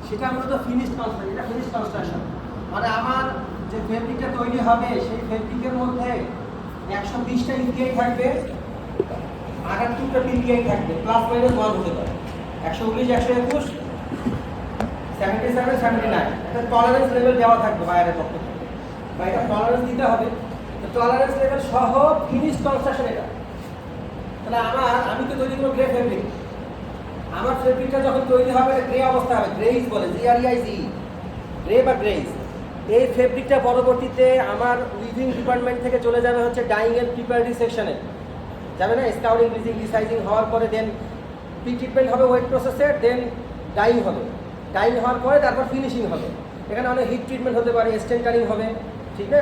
সেটা মূলত finished construction. এটা ফিনিশড কনস্ট্রাকশন মানে আমার যে ফেব্রিকটা তৈরি হবে সেই ফেব্রিকের মধ্যে 120টা ইপিআই থাকবে, 78টা পিপিআই থাকবে, প্লাস মাইনাস 1 হতে পারে, 119, 121, 77, 79। একটা টলারেন্স লেভেল দেওয়া থাকবে বাইরের পক্ষ থেকে, বা এটা টলারেন্স দিতে হবে। তো টলারেন্স লেভেল সহ ফিনিশড কনস্ট্রাকশন এটা। তাহলে আমি তো তৈরি করবো গ্রে ফেব্রিক। আমার ফেব্রিকটা যখন তৈরি হবে এটা গ্রে অবস্থা হবে, গ্রেইজ বলে, GREIZE, গ্রে বা গ্রেইজ। এই ফেব্রিকটা পরবর্তীতে আমার উইভিং ডিপার্টমেন্ট থেকে চলে যাবে হচ্ছে ডাইং এর প্রিপারেটরি সেকশনে যাবে না, স্কাউরিং, ব্লিচিং, রিসাইজিং হওয়ার পরে দেন প্রি ট্রিটমেন্ট হবে ওয়েট প্রসেসের, দেন ডাইং হবে, ডাইং হওয়ার পরে তারপর ফিনিশিং হবে। এখানে অনেক হিট ট্রিটমেন্ট হতে পারে, স্টেন্টারিং হবে, ঠিক না,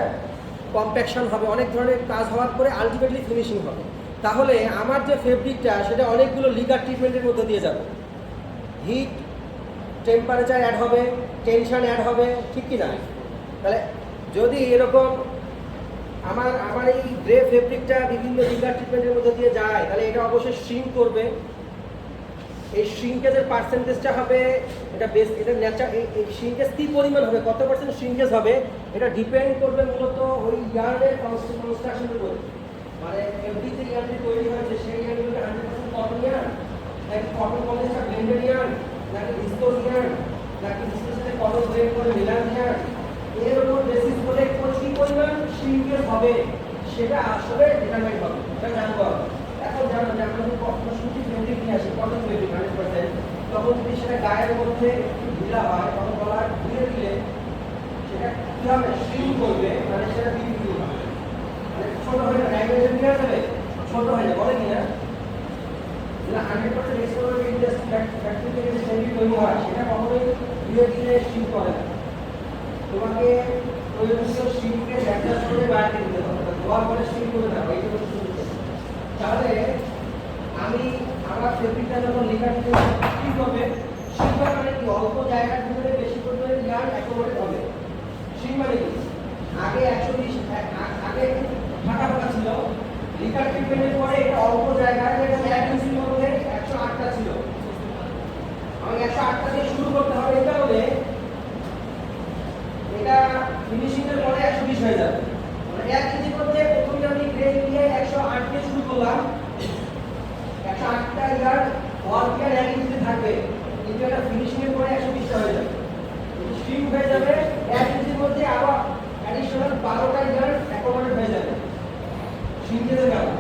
কম্প্যাকশন হবে, অনেক ধরনের কাজ হওয়ার পরে আলটিমেটলি ফিনিশিং হবে। তাহলে আমার যে ফেব্রিকটা সেটা অনেকগুলো লিগার ট্রিটমেন্টের মধ্যে দিয়ে যাবে, হিট, টেম্পারেচার অ্যাড হবে, টেনশন অ্যাড হবে, ঠিক কি না? তাহলে যদি এরকম আমার এই গ্রে ফেব্রিকটা বিভিন্ন লিগার ট্রিটমেন্টের মধ্যে দিয়ে যায় তাহলে এটা অবশ্যই শ্রিঙ্ক করবে। এই শ্রিঙ্কেজের পার্সেন্টেজটা হবে, এটা বেস, এটা ন্যাচার, এই শ্রিঙ্কেজ কী পরিমাণ হবে, কত পার্সেন্ট শ্রিঙ্কেজ হবে, এটা ডিপেন্ড করবে মূলত ওই ইয়ার্ডের কনস্ট্রাকশনের উপর। মানে এফডিতে ইয়ার্ডটি তৈরি হয়েছে সেই ইয়ার্ডগুলোকে 100% কটন ইয়ার্ড, নাকি কটন পলিস্টার ব্লেন্ডেড ইয়ার্ড, নাকি ভিসকোজ ইয়ার্ড, নাকি ভিসকোজের সাথে কটন ব্লেন্ড করে মিলান ইয়ার্ড, এর উপর বেসিস করে কী পরিমাণ শ্রিঙ্কেজ হবে সেটা আসলে ডিটারমাইন হবে, এটা জানবো। এখন জানো যে আমরা যদি কখনো সুতি ফেব্রিক নিয়ে আসি, কটন ফেব্রিক 100%, তখন যদি সেটা গায়ের মধ্যে ঢিলা হয় তখন গলা ধুয়ে দিলে সেটা কী হবে, শ্রিঙ্ক করবে, মানে সেটা বিক্রি হবে, মানে ছোটো হয়ে যাবে, ডাইমেনশন কী হয়ে যাবে, ছোটো হয়ে যাবে, বলে কি না? 100% এক্সপোর্টেড ইন্ডাস্ট্রি ফ্যাক্টরি থেকে যে ফেব্রিক তৈরি হয় সেটা কখনোই ধীরে ধীরে শ্রিঙ্ক করে না। তোমাকে প্রয়োজনীয় শ্রিঙ্ককে অ্যাডজাস্ট করে বাইরে দিতে হবে, ধোয়ার পরে শ্রিঙ্ক করে না, এই জন্য শুরু করতে। তাহলে আমি আমার ফেব্রিকটা যখন লেখা দিতে কী করবে, শ্রিঙ্ক মানে কি, অল্প জায়গার ভিতরে বেশি পরিমাণে ইয়ার্ড অ্যাকোমোডেট হবে। শ্রিঙ্ক মানে কি, আগে 120, আগে ফাঁকা ফাঁকা ছিল, লিকার ট্রিটমেন্টের পরে এটা অল্প জায়গায়, এটা 1 ইঞ্চির মধ্যে 108টা ছিল, আমাকে 108টা দিয়ে শুরু করতে হবে। এই কারণে এটা ফিনিশিংয়ের পরে 120 হয়ে যাবে, মানে 1 ইঞ্চির মধ্যে প্রথমে আমি গ্রে দিয়ে 108 দিয়ে শুরু করলাম, 108টা ইয়ার্ড ওয়ার্ক ইয়ার্ড 1 ইঞ্চিতে থাকবে, কিন্তু এটা ফিনিশিংয়ের পরে 120টা হয়ে যাবে, স্ট্রিম হয়ে যাবে 1 ইঞ্চির মধ্যে আরো অ্যাডিশনাল 12টা ইয়ার্ড অ্যাকোমোডেট হয়ে যাবে শ্রিঙ্কেজের কারণে।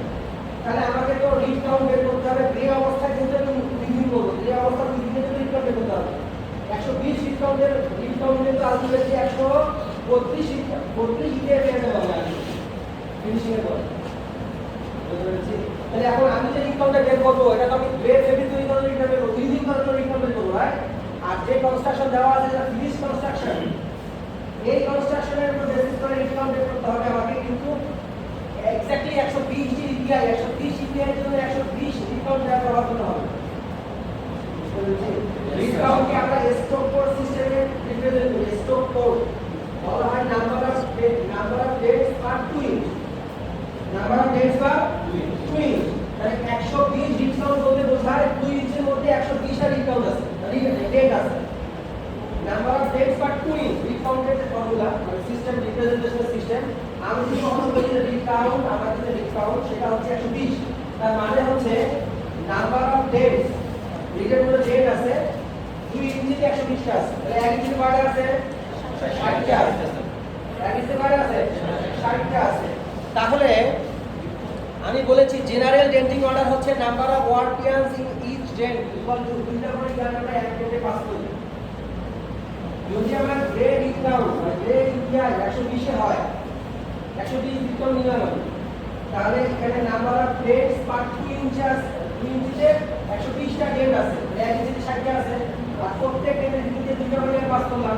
তাহলে আমাকে তো রিড কাউন্ট বের করতে হবে, গ্রে অবস্থায় কিন্তু আমি রিভিউ করবো, গ্রে অবস্থা রিভিউ রিড কাউন্ট বের করতে হবে। 120 রিড কাউন্টের কিন্তু আলটিমেটলি 132 ইপিআই পেয়ে যাবো আমরা ফিনিশিংয়ের পরে। তাহলে এখন আমি যে রিড কাউন্টটা বের করবো এটা তো আমি গ্রে ফেব্রিক তৈরি করার রিড বের করবো, ইউজিং করার জন্য রিড কাউন্ট বের করবো, রাইট? আর যে কনস্ট্রাকশন দেওয়া আছে যেটা ফিনিশ কনস্ট্রাকশন, এই কনস্ট্রাকশনের উপর বেসিস করে রিড কাউন্ট বের করতে হবে আমাকে, কিন্তু এক্স্যাক্টলি 120 ইপিআই, 120 ইপিআই এর জন্য 120 রিড কাউন্ট ব্যবহার করতে হবে। রিড কাউন্টকে আমরা স্টক কোড সিস্টেমে রিপ্রেজেন্ট করি, স্টক কোড বলা হয় number of dents per twin, number of dents per twin. তাহলে 120 রিড কাউন্ট বলতে বোঝায় 2 ইঞ্চির মধ্যে 120টা রিড কাউন্ট আছে, ডেট আছে। Number of dents per twin, reed কাউন্টের যে ফর্মুলা, মানে সিস্টেম রিপ্রেজেন্টেশন সিস্টেম, আমি যদি কখনো বলি যে রিড কাউন্ট, আমার যে রিড কাউন্ট সেটা হচ্ছে 120, তার মানে হচ্ছে নাম্বার অফ ডেটস, রিডের মধ্যে ডেট আছে 2 ইঞ্চিতে 120টা আছে, তাহলে 1 ইঞ্চিতে কয়টা আছে, 60টা আছে, 1 ইঞ্চিতে কয়টা আছে, 60টা আছে। তাহলে আমি বলেছি জেনারেল ডেন্টিং অর্ডার হচ্ছে number of work years in each dent equal to দুইটা করে ইয়ার্ড আমরা এক ডেন্টে পাস করি। যদি আমরা গ্রে রিড কাউন্ট মানে গ্রে ইপিআই 120 এ হয়, 120 রিড কাউন্ট নিলাম আমি, তাহলে এখানে নাম্বার অফ ডেটস পার 2 ইঞ্চিতে 120টা ডেট আছে, 1 ইঞ্চিতে 60টা আছে, আর প্রত্যেক ডেটের ভিতরে দুইটা করে পাস করলাম,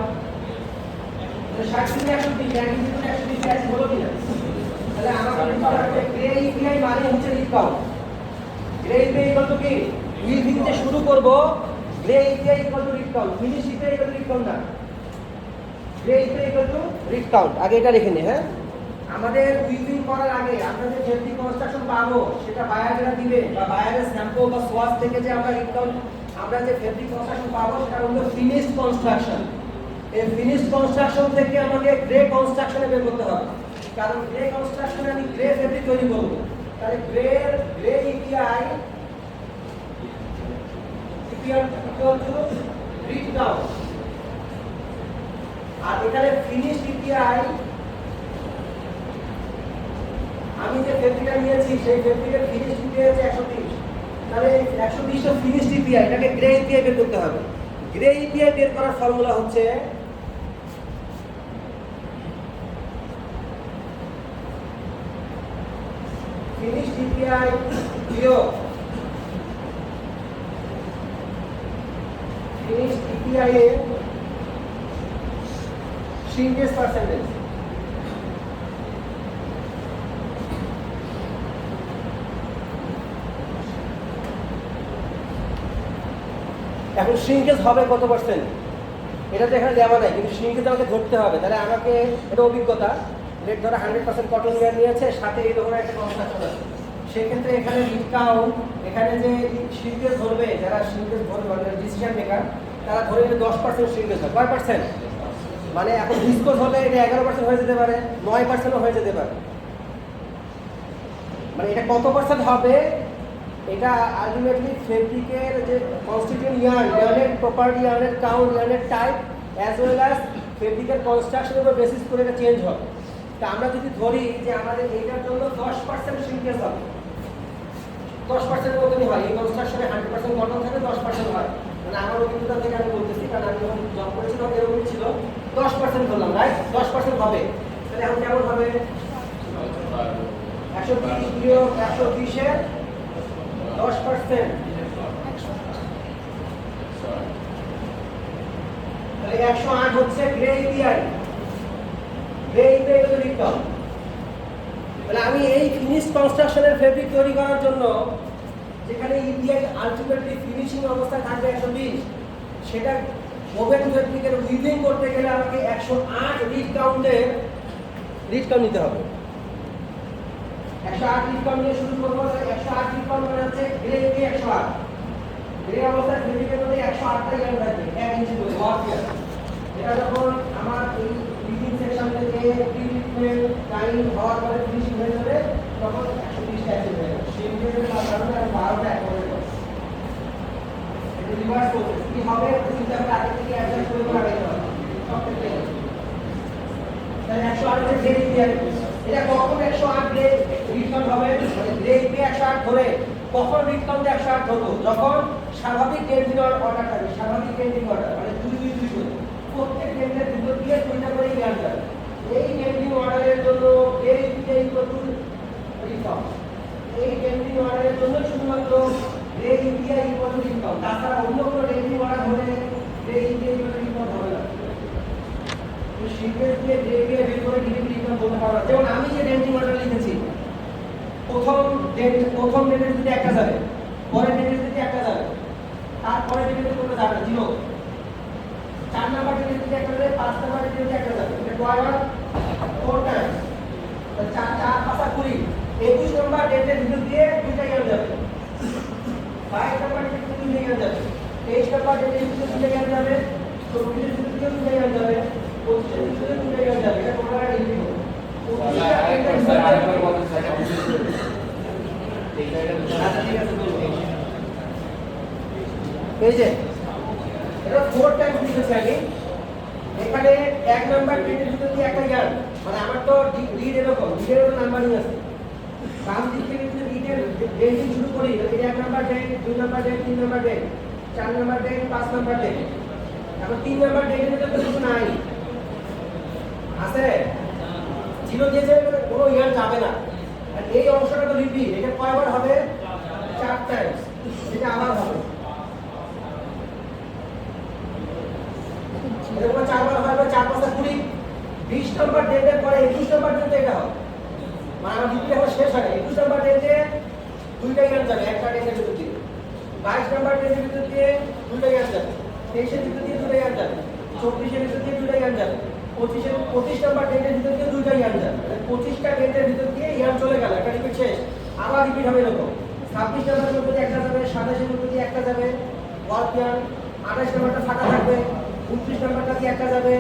তো 60 থেকে 120, 1 ইঞ্চিতে 120 আছে, হলো কিনা? তাহলে আমাদের গ্রে ইপিআই মানে হচ্ছে reed count. Grey EPI equal to কি, উইভিংতে শুরু করব, grey EPI equal to reed count, finish EPI equal to reed count না, grey EPI equal to reed count. আগে এটা লিখে নে। হ্যাঁ, আমাদের উইভিং করার আগে আমরা যে ফেব্রিক কনস্ট্রাকশন পাবো সেটা বায়ারেরা দিবে, বা বায়ারের স্যাম্পল বা সোয়াস থেকে যে আমরা রিড কাউন্ট আমরা যে ফেব্রিক কনস্ট্রাকশন পাবো সেটা হলো ফিনিশড কনস্ট্রাকশন। এই ফিনিশড কনস্ট্রাকশন থেকে আমাকে গ্রে কনস্ট্রাকশনে বের করতে হবে, কারণ গ্রে কনস্ট্রাকশনে আমি গ্রে ফেব্রিক তৈরি করব। তাহলে গ্রে ইপিআই ইকুয়াল টু গ্রিড ডাউন, আর এখানে ফিনিশড ইপিআই আমি যে ফেব্রিকটা নিয়েছি সেই ফেব্রিকের ফিনিশড ইপিআই হচ্ছে 130। তাহলে 120 টা ফিনিশড ইপিআই এটাকে গ্রে ইপিআই বের করতে হবে। গ্রে ইপিআই বের করার ফর্মুলা হচ্ছে ফিনিশড ইপিআই বিয়োগ ফিনিশড ইপিআই এর শ্রিঙ্কেজ পার্সেন্টেজ। এখন শ্রিঙ্কেজ হবে কত পার্সেন্ট এটা তো এখানে দেওয়া নাই, কিন্তু শ্রিঙ্কেজ আমাকে ধরতে হবে। তাহলে আমাকে এটা অভিজ্ঞতা, রেট ধরো 100% কটন ওয়্যার নিয়েছে, সাথে এই ধরনের একটা কনস্ট্রাকশন আছে, সেক্ষেত্রে এখানে রিড কাউন্ট, এখানে যে শ্রিঙ্কেজ ধরবে, যারা শ্রিঙ্কেজ ধরবে মানে ডিসিশন মেকার, তারা ধরে নিলে 10% শ্রিঙ্কেজ হয়। কয় পার্সেন্ট? মানে এখন ভিসকোজ হলে এটা 11% হয়ে যেতে পারে, 9%ও হয়ে যেতে পারে। মানে এটা কত পার্সেন্ট হবে এটা আলটিমেটলি ফেব্রিকের যে কনস্টিটিউয়েন্ট ইয়ার্নের প্রপার্টি, ইয়ার্নের কাউন্ট, ইয়ার্নের টাইপ অ্যাজ ওয়েল অ্যাজ ফেব্রিকের কনস্ট্রাকশনের উপর বেসিস করে এটা চেঞ্জ হবে। তা আমরা যদি ধরি যে আমাদের এইটার জন্য 10% শ্রিঙ্কেজ হবে, 10% মতনই হয়, এই কনস্ট্রাকশনে 100% কটন থাকে, 10% হয়। মানে আমার অভিজ্ঞতা থেকে আমি বলতেছি, কারণ আমি যখন জব করেছিলাম এরকম ছিল, 10% ধরলাম, রাইট? 10% হবে। তাহলে এখন কেমন হবে? 120 বিয়োগ 120 এর 10%, তাহলে 108 হচ্ছে গ্রে ইপিআই। গ্রে ইপিআই হলো রিড কাউন্ট। তাহলে আমি এই ফিনিশড কনস্ট্রাকশনের ফেব্রিক তৈরি করার জন্য যেখানে ইপিআই আলটিমেটলি ফিনিশিং অবস্থায় থাকবে 120, সেটা ওভেন ফেব্রিকের উইভিং করতে গেলে আমাকে 108 রিড কাউন্ট নিতে হবে। 108 রিড কাউন্ট নিয়ে শুরু করবো। 108 রিড কাউন্ট মানে হচ্ছে গ্রে ইপিআই 108। গ্রে অবস্থায় ফেব্রিকের মধ্যে 108টা ইয়ার্ন থাকবে 1 ইঞ্চি করে ওয়ার্ক ইয়ার। এটা যখন আমার এই উইভিং সেকশন থেকে ট্রিটমেন্ট টাইম হওয়ার পরে ফিনিশিং হয়ে যাবে, তখন 120 টা অ্যাচিভ হয়ে যাবে। শ্রিঙ্কেজের কারণে আমি 12টা অ্যাকোমোডেট করব। এটা রিভার্স প্রসেস। কি হবে? চিন্তা করে আগে থেকে অ্যাডজাস্ট করে লাগাইতে হবে সবথেকে। তাহলে 108 এর গ্রে ইপিআই, এটা কখন 108 গ্রে রিড কাউন্ট হবে? মানে গ্রে ইপিআই 108 ধরে কখন রিড কাউন্ট 108 ধরবো? যখন স্বাভাবিক ডেন্সিটি অর্ডার থাকবে, স্বাভাবিক ডেন্সিটি অর্ডার মানে 2 2 2 করে প্রত্যেক ডেন্সের ভিতর দিয়ে 2টা করে ইয়ার্ন যাবে। এই ডেন্সিটি অর্ডারের জন্য grey EPI equal to reed count. এই ডেন্সিটি অর্ডারের জন্য শুধুমাত্র grey EPI equal to reed count, তাছাড়া অন্য কোনো ডেন্সিটি অর্ডার হলে grey EPI equal to reed count হবে না। শ্রিঙ্কেজ দিয়ে গ্রে ইপিআই বের করে ডিরেক্টলি রিড কাউন্ট বলতে পারবো না। যেমন আমি যে ডেন্সিটি অর্ডার লিখেছি, প্রথম ডেন্সিটি যদি একটা যাবে, পরের ডেন্সিটি একটা যাবে, তারপরে ডেন্সিটি কোনো যাবে না, 0। 4 নাম্বার ডেন্সিটি একটা যাবে, 5 নাম্বার ডেন্সিটি একটা যাবে। এটা কয়বার? 4 টাইমস। তাহলে 4 4 5 20, 21 নাম্বার ডেন্সিটির ভিতর দিয়ে 2টা ইয়ার্ন যাবে। 22 নাম্বার ডেন্সিটির ভিতর দিয়ে ইয়ার্ন যাবে। 23 নাম্বার ডেন্সিটির ভিতর দিয়ে ইয়ার্ন যাবে। 24 এর ভিতর দিয়ে 2টা ইয়ার্ন যাবে। 25 এর ভিতর দিয়ে 2টা ইয়ার্ন যাবে। এটা কোনটা ডিগ্রি হবে? 25টা এই যে এটা 4 টাইমস দিতেছি আমি। এখানে 1 নাম্বার ডেটের ভিতর দিয়ে একটা ইয়ার্ন, মানে আমার তো রিড এরকম, রিডের তো নাম্বারিং আছে। বাম দিক থেকে যদি রিডের ডেটিং শুরু করি, এটা 1 number date, 2 number date, 3 number date, 4 number date, 5 number date. এখন 3 নাম্বার ডেটের ভিতর তো কিছু নাই, আছে 0 দিয়েছে, কোনো ইয়ার্ন যাবে না। আর এই অংশটা তো রিপিট, এটা কয়বার হবে? 4 টাইমস। এটা আবার হবে, এরকম 4 বার হবে। 4 5 20, 20 নাম্বার ডেটের পরে 21 নাম্বার ডেটে এটা হবে, মানে আমার ডিগ্রি এখন শেষ হয়। 21 নাম্বার ডেটে 2টা ইয়ার্ন যাবে, একটা ডেটের ভিতর দিয়ে। 22 নাম্বার ডেটের ভিতর দিয়ে 2টা ইয়ার্ন যাবে। 23 এর ভিতর দিয়ে 2টা ইয়ার্ন যাবে। 24 এর ভিতর দিয়ে 2টা ইয়ার্ন যাবে। 25 নাম্বার ডেটের ভিতর দিয়ে 2টা ইয়ার্ন যাবে। 25টা ডেটের ভিতর দিয়ে ইয়ার্ন চলে গেল, একটা রিপিট শেষ। আবার রিপিট হবে এরকম। 26 নাম্বারের মধ্যে দিয়ে একটা যাবে, 27 এর মধ্যে দিয়ে একটা যাবে, ওয়াল পিয়ান 28 নাম্বারটা ফাঁকা থাকবে, 29 নাম্বারটা দিয়ে একটা যাবে,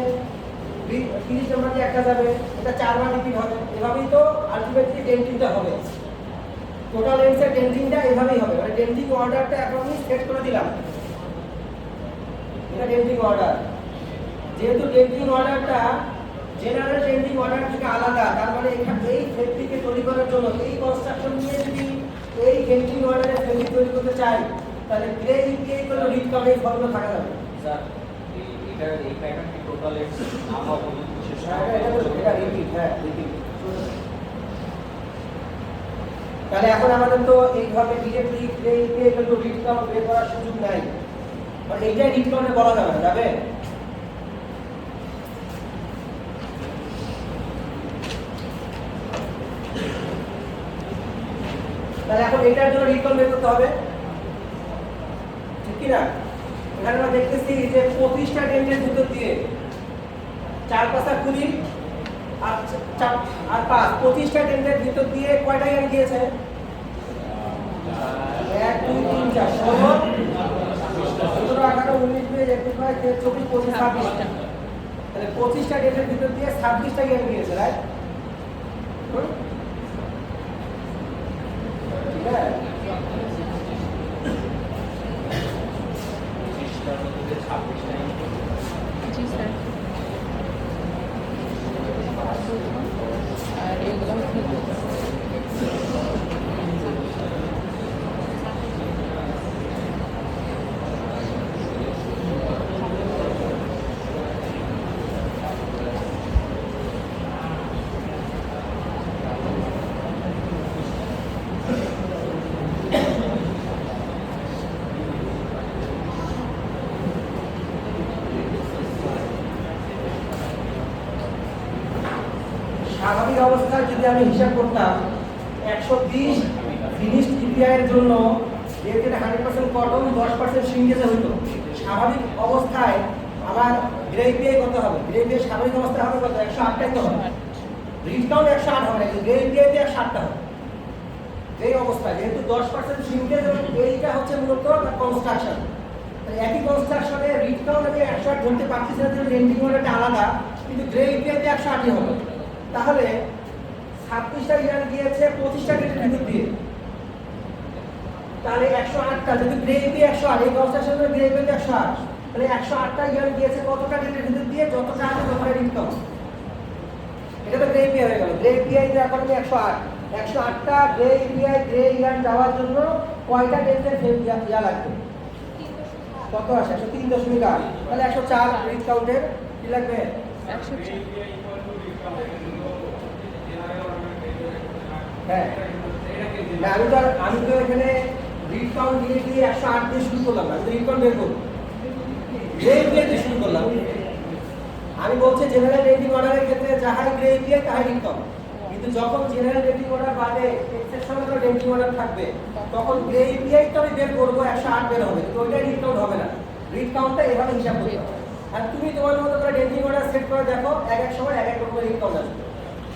30 নাম্বার দিয়ে একটা যাবে, এটা 4 বার রিপিট হবে। এভাবেই তো আলটিমেটলি ডেন্টিংটা হবে। টোটাল লেন্সের ডেন্টিংটা এভাবেই হবে, মানে ডেন্টিং অর্ডারটা এখন আমি সেট করে দিলাম। এটা ডেন্টিং অর্ডার। যেহেতু ডেন্টিং অর্ডারটা জেনারেল ডেন্টিং অর্ডার থেকে আলাদা, তার মানে এখানে এই ফেব্রিকে তৈরি করার জন্য এই কনস্ট্রাকশন নিয়ে যদি এই ডেন্টিং অর্ডারে ফেব্রিক তৈরি করতে চাই, তাহলে গ্রে ইপিআই করে রিড করে এই ফর্মুলা থাকা যাবে। স্যার এটা এই প্যাটার্নটি টোটাল এর নাম বা বলুন বিশেষ এটা রিপিট, হ্যাঁ রিপিট। তাহলে এখন আমাদের তো এইভাবে ডিরেক্টলি গ্রে ইপিআই করে রিড কাউন্ট বের করার সুযোগ নাই, মানে এইটাই রিড কাউন্টে বলা যাবে না, যাবে? তাহলে এখন এটার জন্য রিড কাউন্ট বের করতে হবে, ঠিক কি না? এখানে আমরা দেখতেছি যে 25টা ডেন্টের ভিতর দিয়ে 4 পাঁচা 20 আর 5 25টা ডেন্টের ভিতর দিয়ে কয়টা ইয়ান গিয়েছে? 1 2 3 4 16 17 18 19 20 21 22 23 24 25 26টা। তাহলে 25টা ডেন্টের ভিতর দিয়ে 26টা ইয়ান গিয়েছে, রাইট? ঠিক আছে। जी सर और एकदम স্বাভাবিক অবস্থায় যদি আমি হিসাব করতাম 120 ফিনিশড ইপিআই এর জন্য যেহেতু এটা 100% কটন 10% সিঙ্গেজে হইতো, স্বাভাবিক অবস্থায় আমার গ্রে ইপিআই কত হবে? গ্রে ইপিআই স্বাভাবিক অবস্থায় হবে কত? 108টাই তো হবে। রিড কাউন্ট 108 হবে না, গ্রে ইপিআই তে 108টা হবে। এই অবস্থায় যেহেতু 10% সিঙ্গেজ এবং এইটা হচ্ছে মূলত কনস্ট্রাকশন, তাহলে একই কনস্ট্রাকশনে রিড কাউন্ট আমি 108 ধরতে পারছি না, যে রেন্ডিং ওয়ারেটা আলাদা, কিন্তু গ্রে ইপিআই তে 108ই হবে। তাহলে 26টা ইয়ান গিয়েছে 25টা ডেটের ভিতর দিয়ে, তাহলে 108টা যদি গ্রে ইপি 108, এই কনস্ট্রাকশনের গ্রে ইপি 108, তাহলে 108টা ইয়ান গিয়েছে কতটা ডেটের ভিতর দিয়ে? যতটা আছে ততটা রিড কাউন্ট। এটা তো গ্রে ইপি হয়ে গেল। গ্রে ইপিআই তে এখন আমি 108, 108টা গ্রে ইপিআই গ্রে ইয়ান যাওয়ার জন্য কয়টা ডেটের ইয়া লাগবে? কত আসে? 103.8, তাহলে 104 রিড কাউন্টের কি লাগবে? 104 হ্যাঁ, আমি তো এখানে রিড কাউন্ট দিয়ে 108 দিয়ে শুরু করলাম, আমি তো রিড কাউন্ট বের করবো, গ্রে ইপিআই দিয়ে শুরু করলাম। আমি বলছি জেনারেল রেটিং অর্ডারের ক্ষেত্রে যাহাই গ্রে ইপিআই তাহাই রিড কাউন্ট, কিন্তু যখন জেনারেল রেটিং অর্ডার বাদে এক্সেপশনাল রেটিং অর্ডার থাকবে, তখন গ্রে ইপিআই তো আমি বের করবো, 108 বের হবে, তো ওইটা রিড কাউন্ট হবে না। রিড কাউন্টটা এভাবে হিসাব করতে হবে। আর তুমি তোমার মতো করে রেটিং অর্ডার সেট করে দেখো, এক এক সময় এক এক রকমের রিড কাউন্ট আসবে।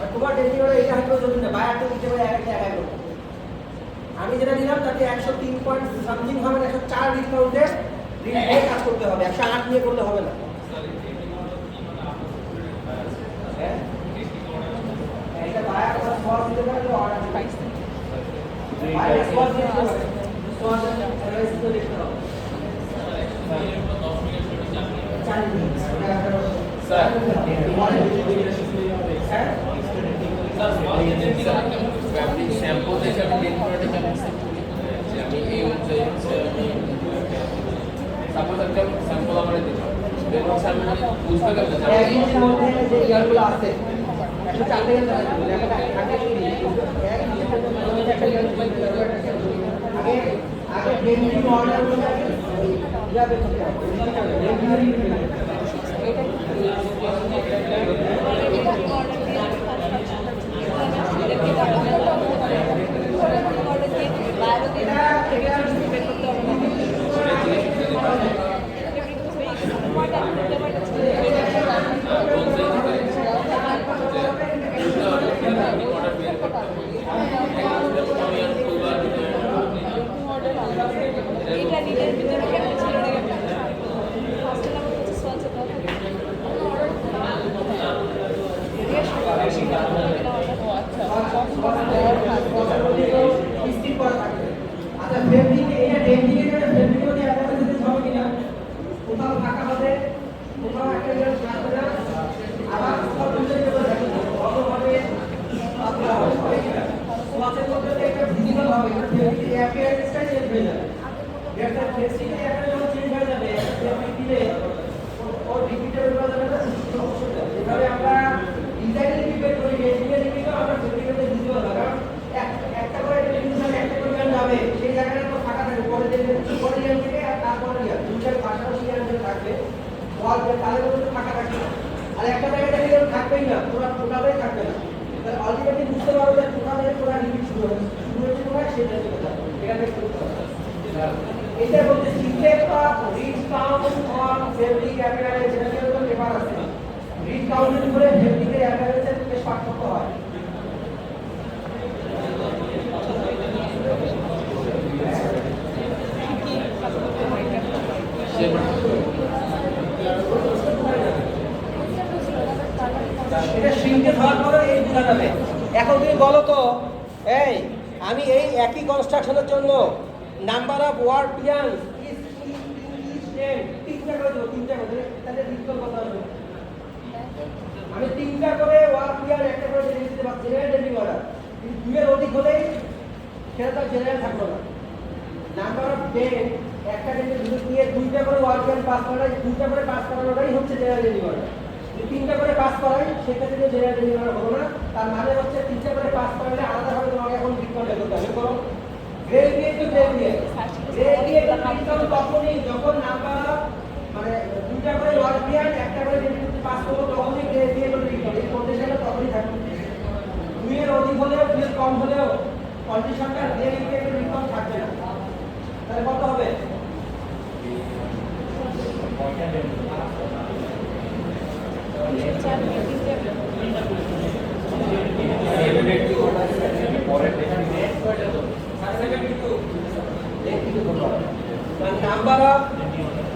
আর তোমার রেটিং অর্ডার এটা হয়তো যদি না বায়ার তো দিতে পারে এক এক রকম। আমি যেটা দিলাম তাতে 103 পয়েন্ট সামথিং হবে, 104 রিড কাউন্টের রিড নিয়ে কাজ করতে হবে, 108 নিয়ে করলে হবে না। হ্যাঁ, এটা বায়ার প্লাস ফল দিতে পারে, তো অর্ডার দিতে পারে। বায়ার ফল দিতে পারে, তো অর্ডার তো দেখতে হবে। স্যার আপনি স্যাম্পল দেখে আমি বের করাটা কেমন যে আমি এই অনুযায়ী আমি সাপোজ একটা স্যাম্পল আমরা দিলাম বের হচ্ছে আমি বুঝতে পারছি যে এক মিনিটের মধ্যে যে ইয়ারগুলো আছে একটা চারটে ইয়ার লাগবে, একটা আগে এক মিনিটের মধ্যে একটা ইয়ার আগে আগে ডেলিভারি অর্ডারগুলো ইয়া বের করতে হবে, ডেলিভারি এটা নিটের ভিতরে কেমন ছিল ইউনিট থাকবে না, আবার কন্ট্রোলের জন্য থাকবে অন্যভাবে আপনার ওয়াচের মধ্যে একটা ভিজিবল হবে, এটা অ্যাপিয়ারেন্সটা চেঞ্জ হয়ে যাবে। একটা ফ্লেক্সিবল অ্যাপিয়ারেন্স চেঞ্জ হয়ে যাবে, দিলে ওর রিপিটেবল করা যাবে না, এভাবে আমরা ডিজাইনে রিপিট করি, ইঞ্জিনিয়ারিং আমরা ফ্লেক্সিবলে ভিজিবল হবে, কারণ একটা করে একটা করে যাবে, সেই জায়গাটা তো ফাঁকা থাকবে, পরে থেকে আর তারপরে দুইটার পাশাপাশি থাকবে, ওয়াল তাদের মধ্যে ফাঁকা থাকবে না। আর একটা জায়গায় দেখে থাকবেই না, টোটালই থাকবে না। তাহলে আলটিমেটলি বুঝতে পারবো যে টোটালের পুরো রিপিট শুরু হয়েছে কোথায়, সেটা চলে যাবে। এখানে এটা বলতে system of read count on fabric appearance, যেটা নিয়ে তো পেপার আছে। রিড কাউন্টের উপরে ফেব্রিকের অ্যাপিয়ারেন্সের বেশ পার্থক্য হয়। এটা শ্রিঙ্কেজ হওয়ার পরে এই বোঝা যাবে। এখন তুমি বলো তো, এই আমি এই একই কনস্ট্রাকশনের জন্য নাম্বার অফ ওয়ার্ড পিয়ান্স তিনটা করে দেবো, তিনটা করে দেবে, তাহলে রিকল কথা হবে। আমি তিনটা করে ওয়ার্ড পিয়ান একটা করে জেনে দিতে পারছি, জেনারেল অর্ডার। কিন্তু দুইয়ের অধিক হলেই সেটা তো জেনারেল থাকলো না। নাম্বার অফ ডেট একটা ডেটে দিয়ে দুইটা করে ওয়ার্ড পিয়ান পাস করা, দুইটা করে পাস করানোটাই হচ্ছে জেনারেল অর্ডার। তিনটা করে পাস করাই সেক্ষেত্রে জেনারেল অর্ডার হলো না, তার মানে হচ্ছে তিনটা করে পাস করালে আলাদাভাবে তোমাকে এখন রিকলটা করতে হবে। করো gradient to gradient, gradient recall তখনই যখন নাম্বার মানে দুইটা করে ওয়ার্ড পিয়ান একটা করে ডেট পাস করবো, তখনই গ্রেডিয়েন্ট রিকল এই কন্ডিশনটা তখনই থাকবে। দুইয়ের অধিক হলেও দুইয়ের কম হলেও কন্ডিশনটা গ্রেডিয়েন্ট রিকল থাকবে না। তাহলে কত হবে? Number of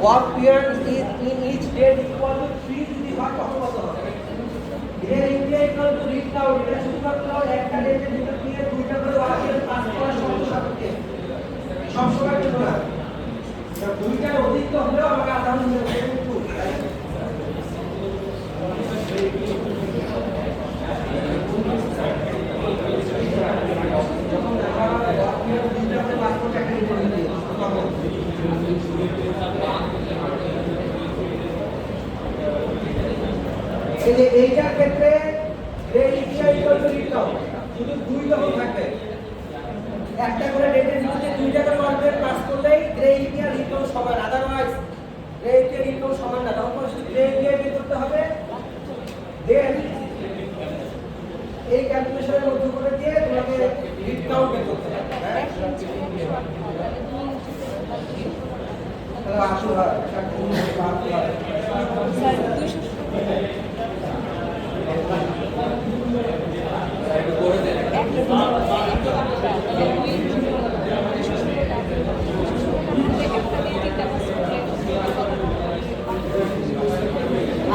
work periods is in each day equal to 3 to the power of কত হবে? এর ইকুয়াল টু রিড কাউন্ট, এটা শুধুমাত্র একটা ডেটের ভিতর দিয়ে দুইটা করে ওয়ার্ক পিরিয়ড পাস করার শর্ত সাপেক্ষে, সব সময় কিন্তু না। দুইটার অধিক তো হলেও আমাকে আধা ঘন্টা কিন্তু এইটার ক্ষেত্রে শুধু দুই রকম থাকবে, একটা করে ডেটের ভিতরে দুইটা করে ওয়ার্কের পাস করলেই গ্রে এরিয়া রিকল সমান, আদারওয়াইজ গ্রে এরিয়া রিকল সমান না। তখন শুধু গ্রে এরিয়া বের করতে হবে, দেন এই ক্যালকুলেশনের মধ্যে করে দিয়ে তোমাকে রিড কাউন্ট বের করতে হবে। তাহলে আসো হয়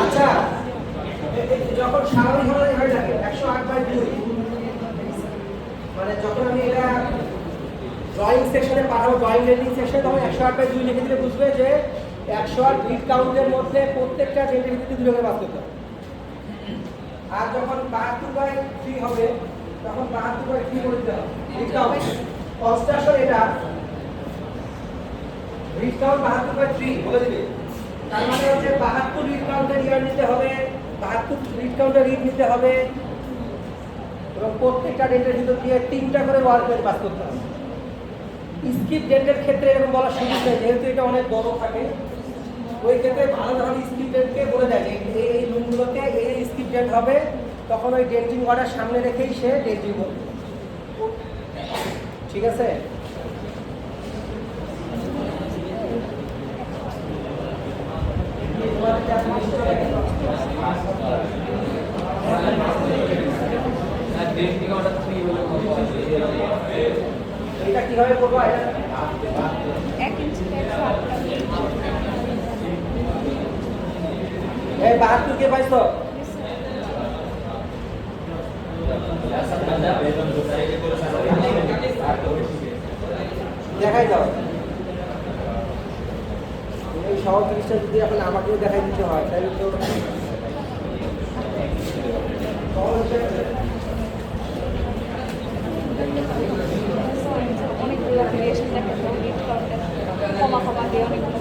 আচ্ছা, যখন স্বাভাবিকভাবে হয়ে থাকে 108/2, মানে যখন আমি এটা ড্রয়িং সেকশনে পাঠাবো, ড্রয়িং রেডিং সেকশনে, তখন 108/2 লিখে দিলে বুঝবে যে 108 রিড কাউন্টের মধ্যে প্রত্যেকটা ডেটের ভিত্তিতে দুটো করে পাস করতে হবে। আর যখন 72/3 হবে তখন 72/3 করে দিতে হবে রিড কাউন্ট। কনস্ট্রাকশন এটা রিড কাউন্ট 72/3 বলে দিবে, তার মানে হচ্ছে 72 রিড কাউন্টের ইয়ার নিতে হবে, 72 রিড কাউন্টের রিড নিতে হবে, এবং প্রত্যেকটা ডেটের ভিতর দিয়ে তিনটা করে ওয়ার্ক পেজ পাস করতে হবে। স্কিপ ডেটের ক্ষেত্রে এরকম বলার সুযোগ নেই, যেহেতু এটা অনেক বড় থাকে, ওই ক্ষেত্রে ভালোভাবে স্কিপ ডেটকে বলে দেয় যে এই রুমগুলোতে এই স্কিপ ডেট হবে, তখন ওই ডেন্টিং অর্ডার সামনে রেখেই সে ডেন্টিং করবে। ঠিক আছে? এটা কিভাবে করবো? এই 72 কে পাইছো? দেখাই দাও। সহজ জিনিসটা যদি এখন আমাকেও দেখাই দিতে হয় তাহলে তো অনেকগুলো ভেরিয়েশন দেখা যায় লিড করতে কমা কমা দিয়ে অনেকগুলো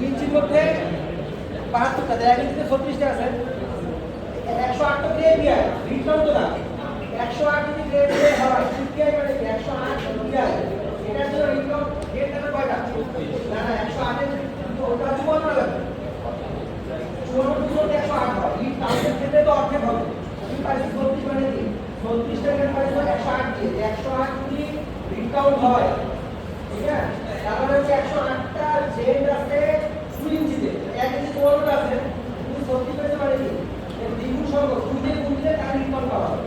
ইঞ্চির মধ্যে 72টা 1 ইঞ্চিতে 36টা আছে 108 তো গ্রেড দিয়ে রিটার্ন তো না 108 যদি গ্রেড দিয়ে হয় সিপিআই মানে কি 108 সিপিআই এটার জন্য রিটার্ন গ্রেড থাকবে কয়টা না না 108 এর ওটা 54 লাগবে 54 108 হয় এই টার্গেট ক্ষেত্রে তো অর্ধেক হবে কি পাইছি 36 মানে কি 36টা গ্রেড পাইছি 108 দিয়ে 108 যদি রিটার্ন হয় ঠিক আছে তাহলে হচ্ছে 108টা জেড আছে 2 ইঞ্চিতে 1 ইঞ্চি তোমার আছে তুমি 36 পেতে পারে কি এর দ্বিগুণ সংখ্যক 2 দিয়ে গুণ দিলে তার রিটার্ন পাওয়া হবে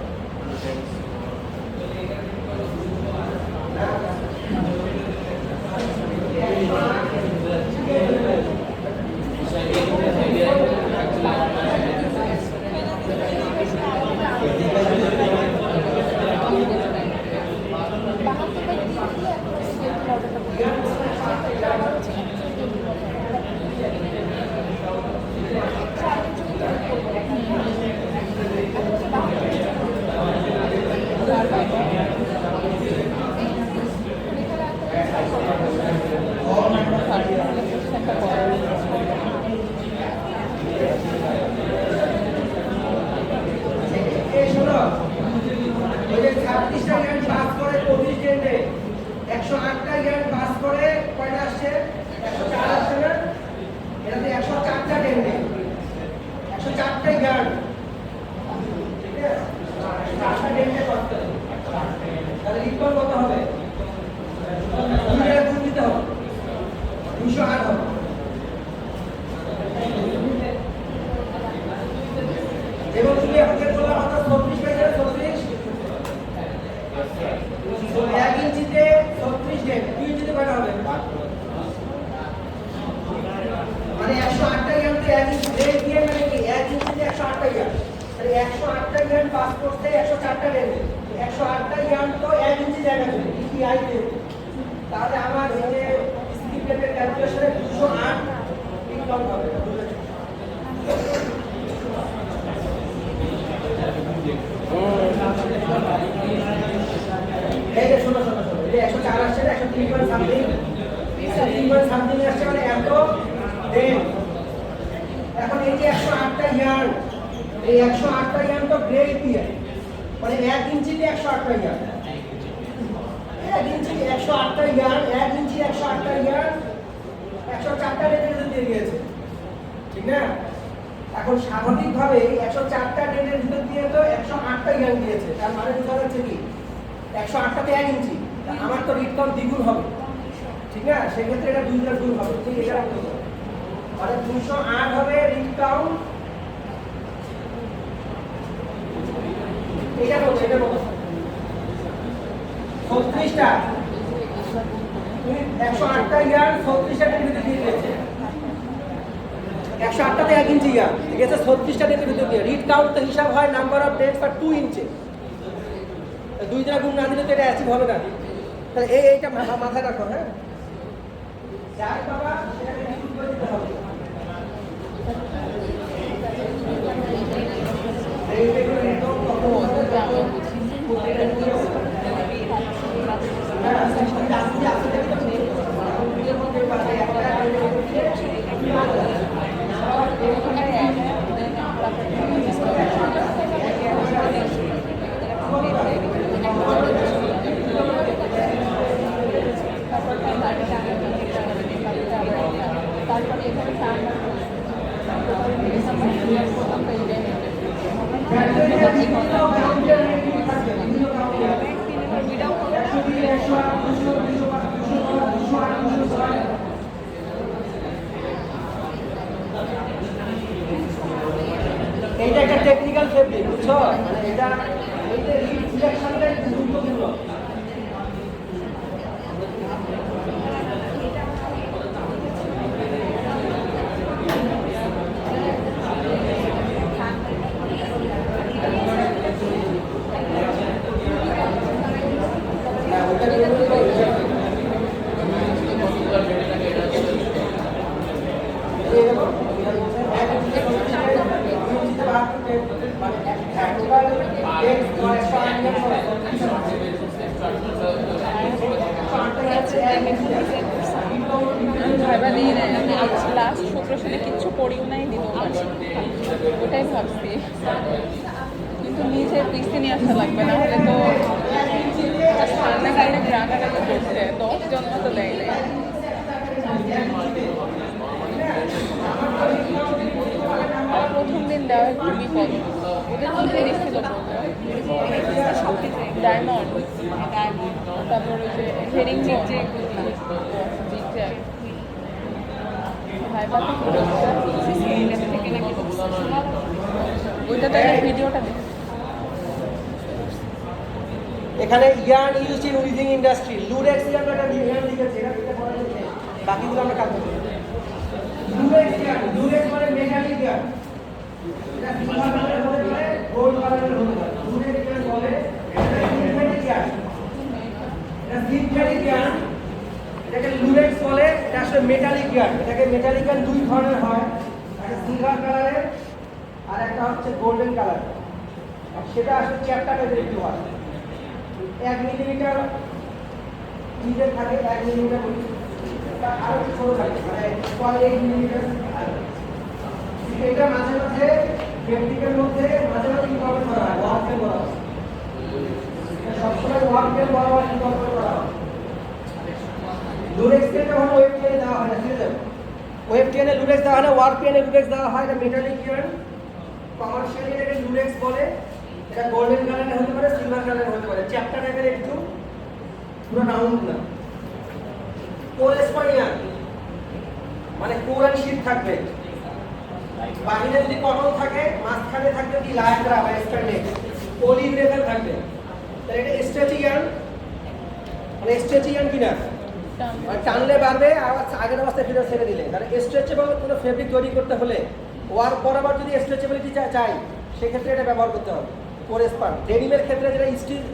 তাহলে আমার এই যে স্কিপের ক্যালকুলেশনে 208 ইনকাম হবে এই যে শোনো শোনো শোনো এই 104 আসছে 103 পয়েন্ট সামথিং 103 পয়েন্ট সামথিং আসছে মানে এত দেন এখন এই যে 108টা ইয়ার্ন এই 108টা ইয়ার্ন তো গ্রেড দিয়ে মানে 1 ইঞ্চিতে 108টা ইয়ার্ন 1 ইঞ্চি 108টা ইয়ার্ন 1 ইঞ্চি 108টা ইয়ার্ন 104টা রেটের দিয়ে দিয়েছে ঠিক না এখন স্বাভাবিকভাবে 104টা রেটের ভিতর দিয়ে তো 108টা ইয়ার্ন দিয়েছে তার মানে বোঝা যাচ্ছে কি 108টাতে 1 ইঞ্চি আমার তো রিটার্ন দ্বিগুণ হবে ঠিক না সেক্ষেত্রে এটা 2 গুণ হবে ঠিক এটা মানে 208 হবে রিড কাউন্ট, এটার মতো 36টা, তুমি 108টা ইয়ার 36টা ডেলিভারি দিয়ে দিয়েছে, 108টাতে 1 ইঞ্চি ইয়ার, ঠিক আছে, 36টা ডেলিভারি দিয়ে রিড কাউন্ট তো হিসাব হয় নাম্বার অফ ডেটস পার 2 ইঞ্চি, 2 দ্বারা গুণ না দিলে তো এটা অ্যাচিভ হবে না। তাহলে এইটা মাথায় রাখো, হ্যাঁ, যাই বাবা সেটাকে ইনপুট করে দিতে হবে। এইগুলো একদম কত তারপরে এখানে এইটা একটা টেকনিক্যাল ফেব্রিক, বুঝছো, মানে এটা রিড সিলেকশনটা গুরুত্বপূর্ণ। ভাইবা দিয়ে নেয়, আমি লাস্ট শুক্রশনে কিচ্ছু পড়িও নাই, দিতেও পারি, ওটাই ভাবছি। কিন্তু নিজে পিসি নিয়ে আসা লাগবে, না হলে তো ঠান্ডা কালে রাগারাগি করছে, 10 জন মতো দেয় নাই। আর প্রথম দিন দেওয়া একটু বিপদ, ওদের কি দিচ্ছিল ডায়মন্ড, তারপর ওই যে হেরিং জিগজ্যাগ, ওইটা তো ভিডিওটা দেখি। এখানে yarn used in weaving industry, Lurex yarn একটা ইয়ার্ন লিখেছে, এটা থেকে পড়া যাচ্ছে, বাকিগুলো আমরা কাজ করব। লুরেক্স ইয়ার্ন, লুরেক্স মানে মেটালিক ইয়ার্ন, এটা সিলভার কালারের হতে পারে, গোল্ড কালারের হতে পারে। লুরেক্স ইয়ার্ন বলে এটা সিনথেটিক ইয়ার্ন, এটা সিনথেটিক ইয়ার্ন, এটাকে লুরেক্স বলে, এটা আসলে মেটালিক ইয়ার্ন। এটাকে মেটালিক ইয়ার্ন দুই ধরনের হয়, একটা সিলভার কালারের আর একটা হচ্ছে গোল্ডেন কালার। সেটা আসলে চ্যাপ্টার টাইপের একটু হয়, 1 মিলিমিটার নিচে থাকে, 1 মিলিমিটার আরো একটু ছোট থাকে, মানে 8 মিলিমিটার। এটা মাঝে মাঝে ফেব্রিকের মধ্যে মাঝে মাঝে ইনকর্পোরেট করা হয়, ওয়ার্কের বলা হয়, সবসময় ওয়ার্কের বলা হয়, ইনকর্পোরেট করা হয়। লুরেক্সকে যখন ওয়েব টিএনে দেওয়া হয় না, ঠিক আছে, ওয়েব টিএনে লুরেক্স দেওয়া হয় না, ওয়ার্ক টিএনে লুরেক্স দেওয়া হয়, এটা মেটালিক ইয়ার্ন, কমার্শিয়ালি এটাকে লুরেক্স বলে। এটা গোল্ডেন কালারের হতে পারে, সিলভার কালারের হতে পারে, চ্যাপ্টার টাইপের একটু, পুরো রাউন্ড না। কোরেসপন্ডিয়ান মানে কোরান শীট থাকবে, বাহিরে যদি কটন থাকে, মাঝখানে থাকবে কি লায়াগ্রা বা স্ট্যান্ডেড অলিভ লেভেল থাকবে, তাহলে এটা স্ট্রেচিয়ান, মানে স্ট্রেচিয়ান কিনা, মানে টানলে বাড়বে আর আগের অবস্থায় ফিরে ছেড়ে দিলে। তাহলে স্ট্রেচেবল কোনো ফেব্রিক তৈরি করতে হলে ওয়ার্ক বরাবর যদি স্ট্রেচেবিলিটি চাই, সেক্ষেত্রে এটা ব্যবহার করতে হবে। কোরেসপন্ড ডেনিমের ক্ষেত্রে যেটা স্টিচ,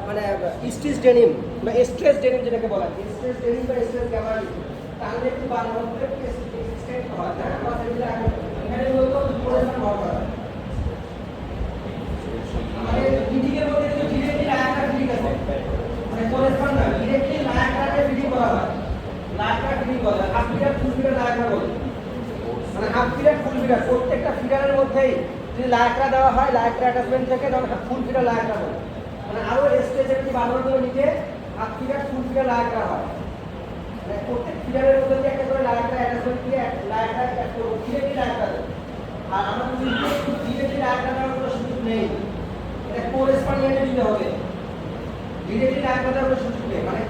মানে স্টিচ ডেনিম বা স্ট্রেচ ডেনিম যেটাকে বলা হয়, স্ট্রেচ ডেনিম বা স্ট্রেচ গ্যাবারি, টানলে একটু বার হতে স্ট্রেট হয়, এখানে মূলত কোরেসপন্ড ব্যবহার করা হয়। আমাদের ফিটিংয়ের মধ্যে কিন্তু ডিরেক্টলি লায়াগ্রা ফিটিং আছে, মানে কোরেসপন্ড না, ডিরেক্টলি লায়াগ্রাকে ফিটিং করা হয়, লায়াগ্রা ফিটিং করা হয়, হাফ ফিটার ফুল ফিটার লায়াগ্রা বলে, মানে হাফ ফিটার ফুল ফিটার, প্রত্যেকটা ফিটারের মধ্যেই যদি লায়াগ্রা দেওয়া হয়, লায়াগ্রা অ্যাটাচমেন্ট থেকে তখন ফুল ফিটার লায়াগ্রা বলে, মানে আরো স্ট্রেচেবিলিটি বাড়ানোর জন্য নিচে হাফ ফিটার ফুল ফিটার লায়াগ্রা হয়। মানে প্রত্যেক ফিটারের মধ্যে যে একটা করে লায়াগ্রা অ্যাটাচমেন্ট দিয়ে লায়াগ্রা অ্যাটাচ করব, ডিরেক্টলি লায়াগ্রা দেব। আর আমরা যদি ডিরেক্টলি লায়াগ্রা দেওয়ার কোনো সুযোগ নেই, এটা কোরেসপন্ডিয়ান্টে দিতে হবে, ডিরেক্টলি লায়াগ্রা দেওয়ার কোনো সুযোগ নেই, মানে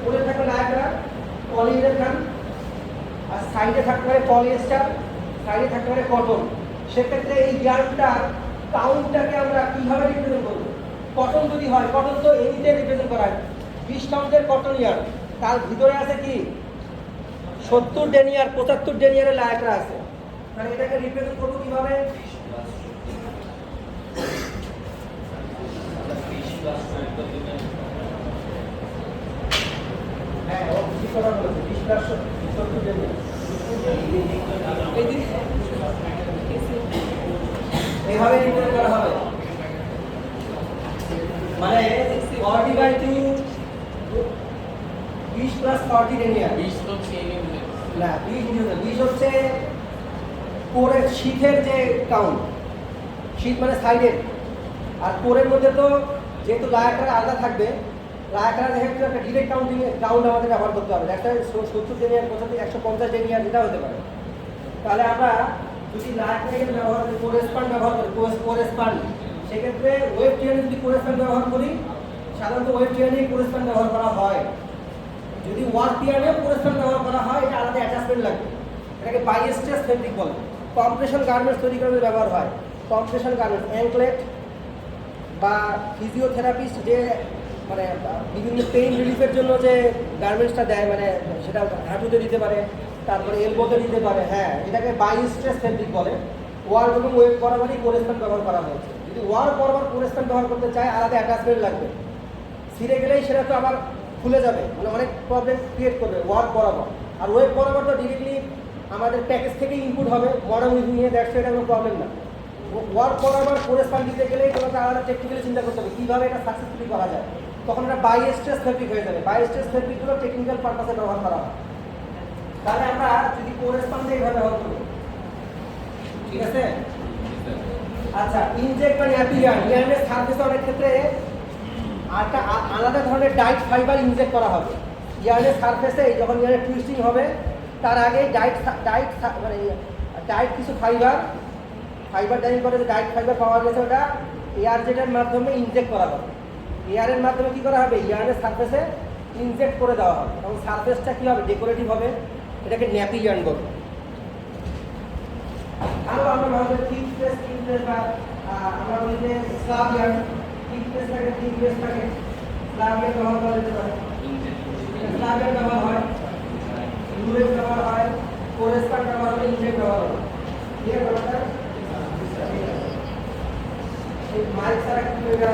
কোরে থাকবে লায়াগ্রা, পলিউরেথান, আর সাইডে থাকতে পারে পলিয়েস্টার, সাইডে থাকতে পারে কটন। সেক্ষেত্রে এই ইয়ার্নটার কাউন্টটাকে আমরা কীভাবে রিপ্রেজেন্ট করবো? কটন যদি হয়, কটন তো এনিতে রিপ্রেজেন্ট করা হয় 20 কাউন্টের কটন ইয়ার্ন, তার ভিতরে আছে কি 70 ডেনিয়ার 75 ডেনিয়ারের লায়করা আছে। তাহলে এটাকে রিপ্রেজেন্ট করবো কিভাবে? 20 প্লাস 12 দিনে হ্যাঁ, ও ঠিক কথা বলেছে, 20 প্লাস 70 ডেনিয়ার। এইভাবে রিপ্রেজেন্ট করা হবে, মানে 40/2 20 প্লাস 40 ডেনিয়ার। 20 তো চেয়ে নিয়ে না, 20 হচ্ছে কোরের শীতের যে কাউন্ট, শীত মানে সাইডের। আর কোরের মধ্যে তো যেহেতু লায়াকার আলাদা থাকবে, লায়াকার যেহেতু একটা ডিরেক্ট কাউন্ট আমাদের ব্যবহার করতে হবে। একটা 70 ডেনিয়ার 150 ডেনিয়ার যেটা হতে পারে। তাহলে আমরা যদি লায়াকার ব্যবহার করি, কোরেসপান্ড ব্যবহার করি, কোরেসপান্ড, সেক্ষেত্রে ওয়েব ট্রেনে যদি কোরেসপান্ড ব্যবহার করি, সাধারণত ওয়েব ট্রেনে কোরেসপান্ড ব্যবহার করা হয়। যদি ওয়ার্ক পিয়ারেও কোরেসপান্ড ব্যবহার করা হয়, এটা আলাদা অ্যাটাচমেন্ট লাগবে। এটাকে বাইস্ট্রেস ফেব্রিক বলে। কম্প্রেশন গার্মেন্টস তৈরি করার ব্যবহার হয়। কম্প্রেশন গার্মেন্টস, অ্যাঙ্কলেট বা ফিজিওথেরাপিস্ট যে মানে বিভিন্ন পেইন রিলিফের জন্য যে গার্মেন্টসটা দেয়, মানে সেটা হাঁটুতে দিতে পারে, তারপরে এলবোতে দিতে পারে। হ্যাঁ, এটাকে বাইস্ট্রেস ফেব্রিক বলে। ওয়ার এবং ওয়েব বরাবরই কোরেসপান্ড ব্যবহার করা হয়েছে। যদি ওয়ার বরাবর কোরেসপান্ড ব্যবহার করতে চায়, আলাদা অ্যাটাচমেন্ট লাগবে। ছিঁড়ে গেলেই সেটা তো আবার খুলে যাবে, মানে অনেক প্রবলেম ক্রিয়েট করবে ওয়ার্ক বরাবর। আর ওয়েব বরাবর তো ডিরেক্টলি আমাদের প্যাকেজ থেকেই ইনপুট হবে, মডার্ন উইভিং নিয়ে দেখছো, এটা কোনো প্রবলেম না। ওয়ার্ক বরাবর কোরেসপান্ড দিতে গেলেই তোমাকে আলাদা টেকনিক্যালি চিন্তা করতে হবে কীভাবে এটা সাকসেসফুলি করা যায়। তখন এটা বাইস্ট্রেস ফেব্রিক হয়ে যাবে। বাইস্ট্রেস ফেব্রিকগুলো টেকনিক্যাল পারপাসে ব্যবহার করা হয়। তাহলে আমরা যদি কোরেসপান্ড এইভাবে ব্যবহার করবো, ঠিক আছে? আচ্ছা, ইনজেক্ট বা ন্যাপি ইয়ার্নের সার্ফেসে অনেক ক্ষেত্রে একটা আলাদা ধরনের ডাইট ফাইবার ইনজেক্ট করা হবে ইয়ার্নের সারফেসে। যখন ইয়ার্নের টুইস্টিং হবে, তার আগে মানে ডাইট কিছু ফাইবার ডাইং করে যে ডাইট ফাইবার পাওয়া গেছে, ওটা এয়ার জেটের মাধ্যমে ইনজেক্ট করা হবে। এয়ারের মাধ্যমে কী করা হবে? ইয়ার্নের সারফেসে ইনজেক্ট করে দেওয়া হবে, এবং সারফেসটা কী হবে? ডেকোরেটিভ হবে। এটাকে ন্যাপি ইয়ার্ন বলবে। আরও আমরা ভাবছি থিক প্রেস বা আমরা বলি যে স্লাব ইয়ার্ন। থিক প্রেস থাকে, স্লাব ইয়ার্ন ব্যবহার করা যেতে পারে। স্লাব ইয়ার্ন ব্যবহার হয়, লুরেক্স ব্যবহার হয়, কোরেসপান্ড ব্যবহার হয়, ইনজেক্ট ব্যবহার হয়। ঠিক আছে? এই মাইক ছাড়া কিন্তু এটা